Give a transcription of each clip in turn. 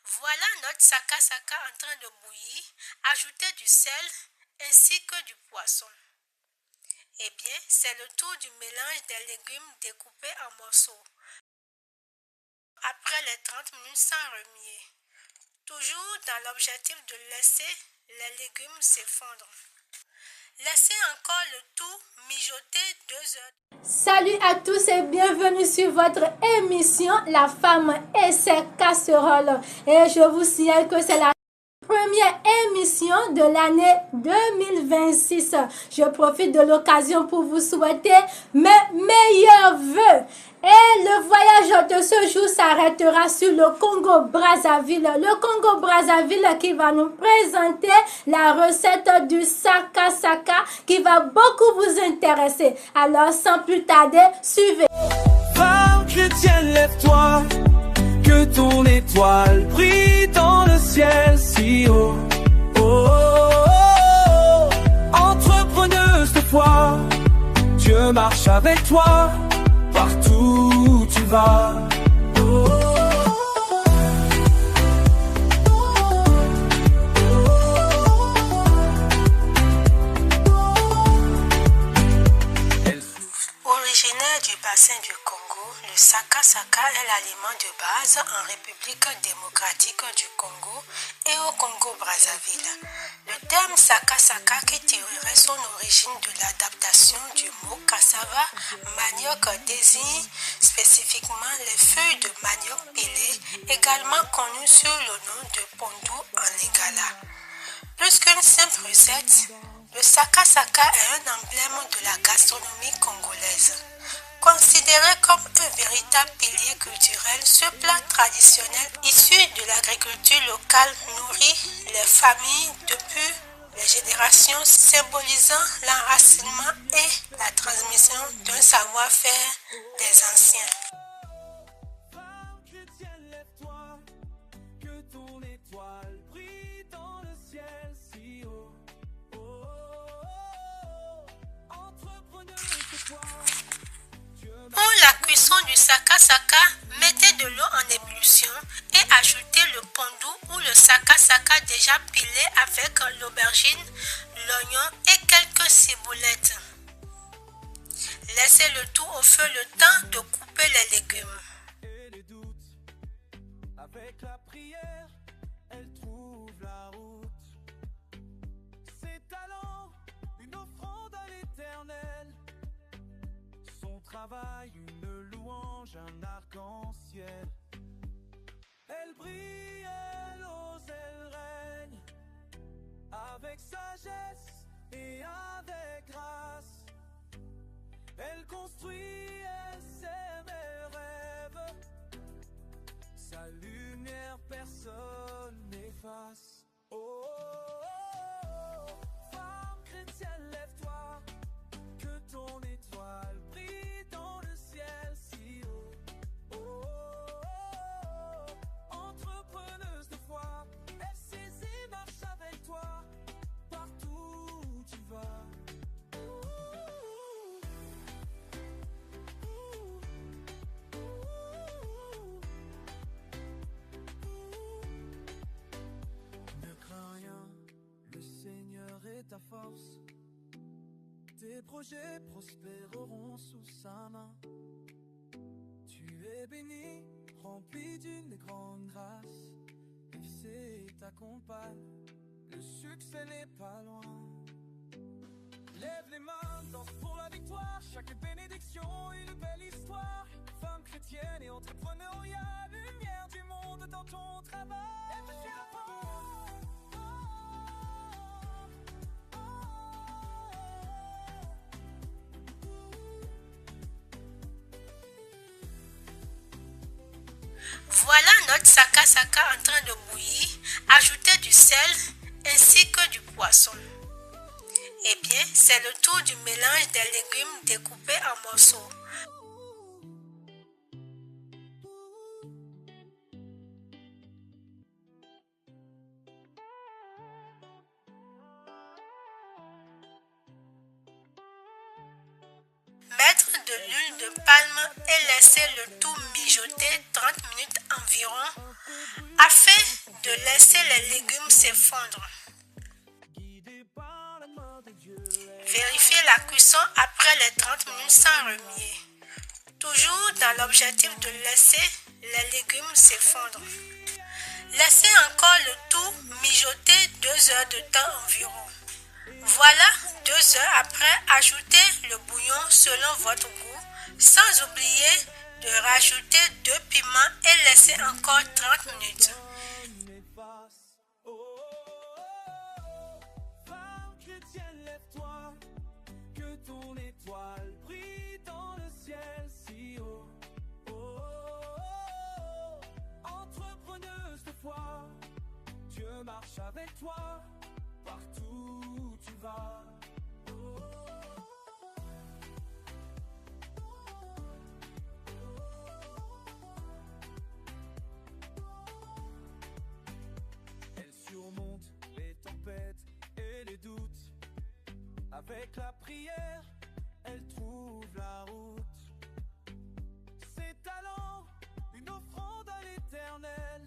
Voilà notre saka en train de bouillir. Ajoutez du sel ainsi que du poisson. Eh bien, c'est le tour du mélange des légumes découpés en morceaux. Après les 30 minutes sans remuer. Toujours dans l'objectif de laisser les légumes s'effondrer. Laissez encore le tout mijoter 2 heures. Salut à tous et bienvenue sur votre émission La femme et ses casseroles. Et je vous signale que c'est la première émission de l'année 2026. Je profite de l'occasion pour vous souhaiter mes meilleurs vœux. Et le voyage de ce jour s'arrêtera sur le Congo-Brazzaville. Le Congo-Brazzaville qui va nous présenter la recette du saka qui va beaucoup vous intéresser. Alors sans plus tarder, suivez. Femme chrétienne, lève-toi, que ton étoile brille dans le ciel si haut. Oh, oh, oh, oh. Entrepreneuse de foi, Dieu marche avec toi, partout où tu vas. Oh, oh, oh. Originaire du bassin du Congo, le saka est l'aliment de base en République démocratique du Congo et au Congo-Brazzaville. Le terme saka qui tirerait son origine de l'adaptation du mot cassava, manioc, désigne spécifiquement les feuilles de manioc pilées, également connues sous le nom de pondu en lingala. Plus qu'une simple recette, le saka est un emblème de la gastronomie congolaise. Considéré comme un véritable pilier culturel, ce plat traditionnel issu de l'agriculture locale nourrit les familles depuis les générations, symbolisant l'enracinement et la transmission d'un savoir-faire des anciens. Pour la cuisson du saka, mettez de l'eau en ébullition et ajoutez le pondu ou le saka déjà pilé avec l'aubergine, l'oignon et quelques ciboulettes. Laissez le tout au feu le temps de couper les légumes. Et les doutes, avec la prière, elle trouve la route. Ses talents, une offrande à l'Éternel. Son travail, une louange, un arc-en-ciel. Elle brille, elle ose, elle règne, avec sagesse et avec grâce. Elle construit, elle sème, elle rêve. Sa lumière, personne n'efface. Oh, oh, oh, oh. Femme chrétienne, lève-toi, que ton étoile brille dans le ciel si haut. Oh, oh, oh, oh. Entrepreneuse de foi, elle saisit, marche avec toi, partout où tu vas. Ne crains rien, le Seigneur est ta force. Tes projets prospéreront sous sa main. Tu es béni, rempli d'une grande grâce. FC t'accompagne, le succès n'est pas loin. Lève les mains, danse pour la victoire. Chaque bénédiction, une belle histoire. Femme chrétienne et entrepreneuriale, lumière du monde dans ton travail. Et je suis là pour Voilà notre saka en train de bouillir. Ajoutez du sel ainsi que du poisson. Eh bien, c'est le tour du mélange des légumes découpés en morceaux. Mettre de l'huile de palme et laisser le tout mijoter 30 minutes environ afin de laisser les légumes s'effondrer. Vérifiez la cuisson après les 30 minutes sans remuer. Toujours dans l'objectif de laisser les légumes s'effondrer. Laissez encore le tout mijoter 2 heures de temps environ. Voilà, 2 heures après, ajoutez le bouillon selon votre goût, sans oublier de rajouter 2 piments et laisser encore 30 minutes. Dieu marche avec toi, partout où tu vas. Elle surmonte les tempêtes et les doutes. Avec la prière, elle trouve la route. Ses talents, une offrande à l'Éternel.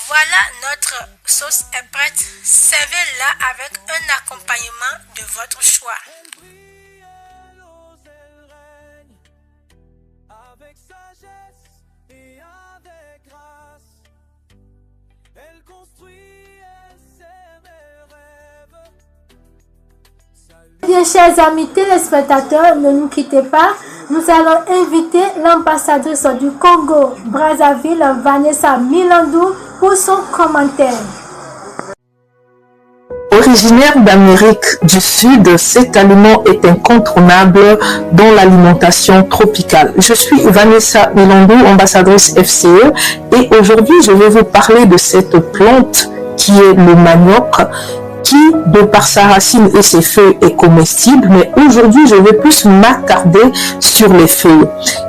Voilà, notre sauce est prête. Servez-la avec un accompagnement de votre choix. Elle brille, elle ose, elle règne. Avec sagesse et avec grâce. Elle construit, elle sème et rêve. Bien, chers amis téléspectateurs, ne nous quittez pas. Nous allons inviter l'ambassadrice du Congo, Brazzaville, Vanessa Milandou, pour son commentaire. Originaire d'Amérique du Sud, cet aliment est incontournable dans l'alimentation tropicale. Je suis Vanessa Milandou, ambassadrice FCE, et aujourd'hui je vais vous parler de cette plante qui est le manioc, qui, de par sa racine et ses feuilles, est comestible, mais aujourd'hui, je vais plus m'attarder sur les feuilles.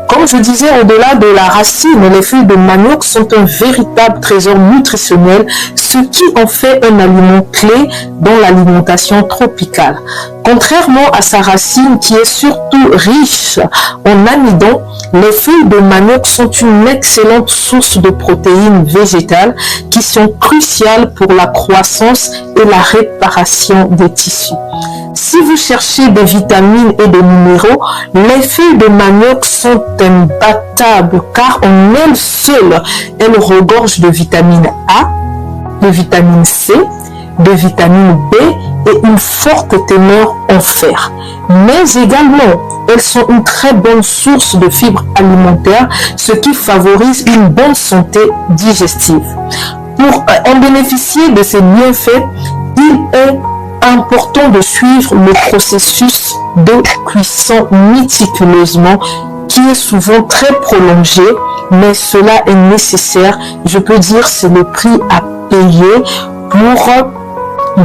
Comme je disais, au-delà de la racine, les feuilles de manioc sont un véritable trésor nutritionnel, ce qui en fait un aliment clé dans l'alimentation tropicale. Contrairement à sa racine qui est surtout riche en amidon, les feuilles de manioc sont une excellente source de protéines végétales qui sont cruciales pour la croissance et la réparation des tissus. Si vous cherchez des vitamines et des minéraux, les feuilles de manioc sont imbattables car en elles seules, elles regorgent de vitamine A, de vitamine C, de vitamine B et une forte teneur en fer. Mais également, elles sont une très bonne source de fibres alimentaires, ce qui favorise une bonne santé digestive. Pour en bénéficier de ces bienfaits, il est important de suivre le processus de cuisson méticuleusement qui est souvent très prolongé, mais cela est nécessaire. Je peux dire c'est le prix à payer pour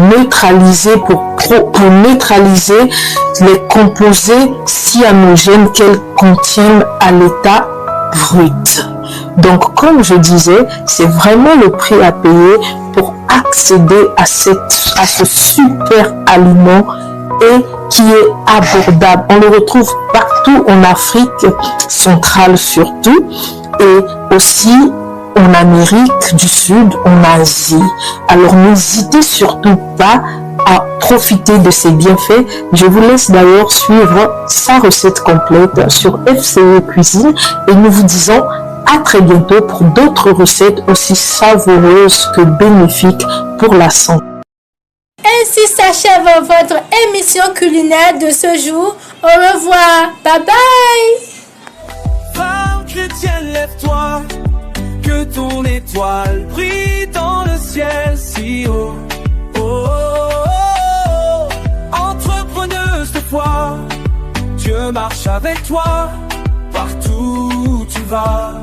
neutraliser les composés cyanogènes qu'elles contiennent à l'état brut. Donc, comme je disais, c'est vraiment le prix à payer pour accéder à ce super aliment et qui est abordable. On le retrouve partout en Afrique centrale surtout et aussi en Amérique du Sud, en Asie. Alors n'hésitez surtout pas à profiter de ces bienfaits. Je vous laisse d'ailleurs suivre sa recette complète sur FCE Cuisine et nous vous disons à très bientôt pour d'autres recettes aussi savoureuses que bénéfiques pour la santé. Ainsi s'achève votre émission culinaire de ce jour. Au revoir. Bye bye. Femme chrétienne, lève-toi, que ton étoile brille dans le ciel si haut. Oh, oh, oh, oh. Entrepreneuse de foi, Dieu marche avec toi, partout où tu vas.